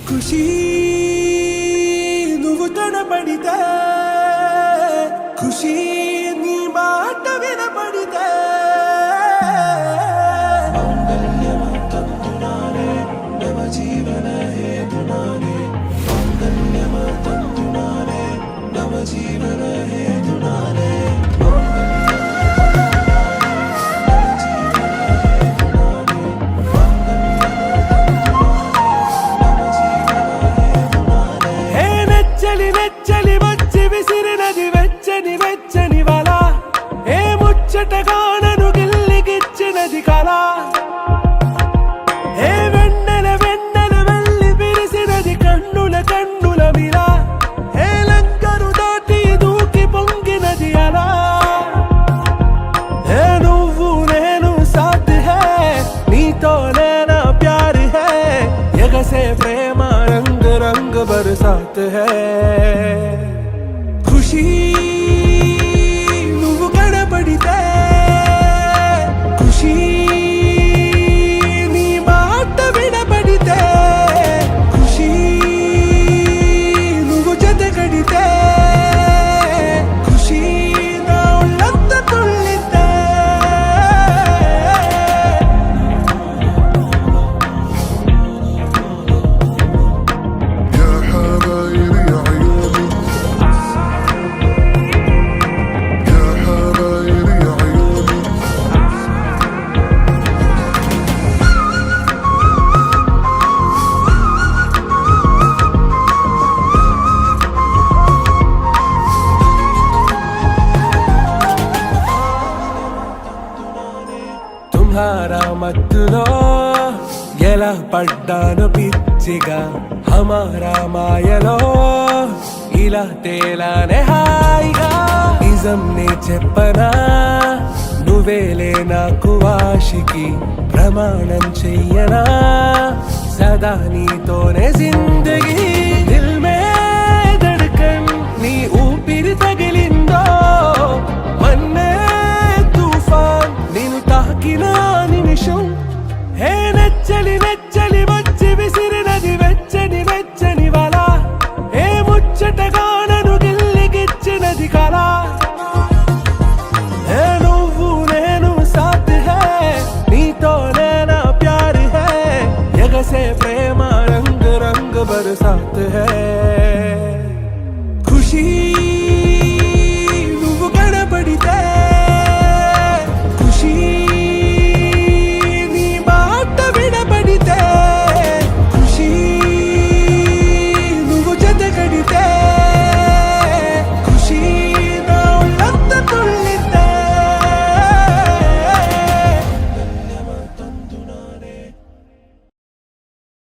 ఖుషీ నువ్వు కనపడితే ఖుషీ నీ మాట వినపడితే మంగళ్యమంతంతునానే నవ జీవన హేతునానే మంగళ్యమంతంతునానే నవ జీవన హేతునానే నెచ్చలి వచ్చి విసిరినది వెచ్చని వెచ్చని వల ఏ ముచ్చటగానను గిల్లిగిచ్చినది కళ ఏ వెన్నెల వెన్నెల వెళ్ళి విరిసినది కన్నుల కన్నుల మిల ఏ లంకరు దాటి దూకి పొంగినది అలా ఏ నువ్వు నేను సాథ్ హే నీతో నేనా ప్యార్ హే ఎగసే ప్రేమ రంగ్ రంగ్ బరసాత్ హే ఖుషీ నువ్వు కనపడితే ఖుషీ నీ మాట వినపడితే ఖుషీ నువ్వు జతగడితే ఖుషీ నా ఒళ్ళంత తుళ్ళితే తుమ్హారా మత్తులో ఎలా పడ్డాను పిచ్చిగా హమారా మాయలో ఇలా తేలానే హాయిగా నిజం నే చెప్పనా నువ్వేలే నాకు ఆశికి ప్రమాణం చెయ్యనా సదా నీతోనే జిందగీ దిల్ మే ధడ్కన్ నీ ఊపిరి తగిలిందో మన్నే తుఫాన్ నేను తాకిన నిమిషం హే నెచ్చలి వచ్చి విసిరినది వెచ్చని వెచ్చని వల ఏ ముచ్చటగానను గిల్లిగిచ్చినది కళ ఏ నువ్వు నేను సాథ్ హే నీతో నేనా ప్యార్ హే ఎగసే ప్రేమ రంగ్ రంగ్ బరసాత్ హే ఖుషీ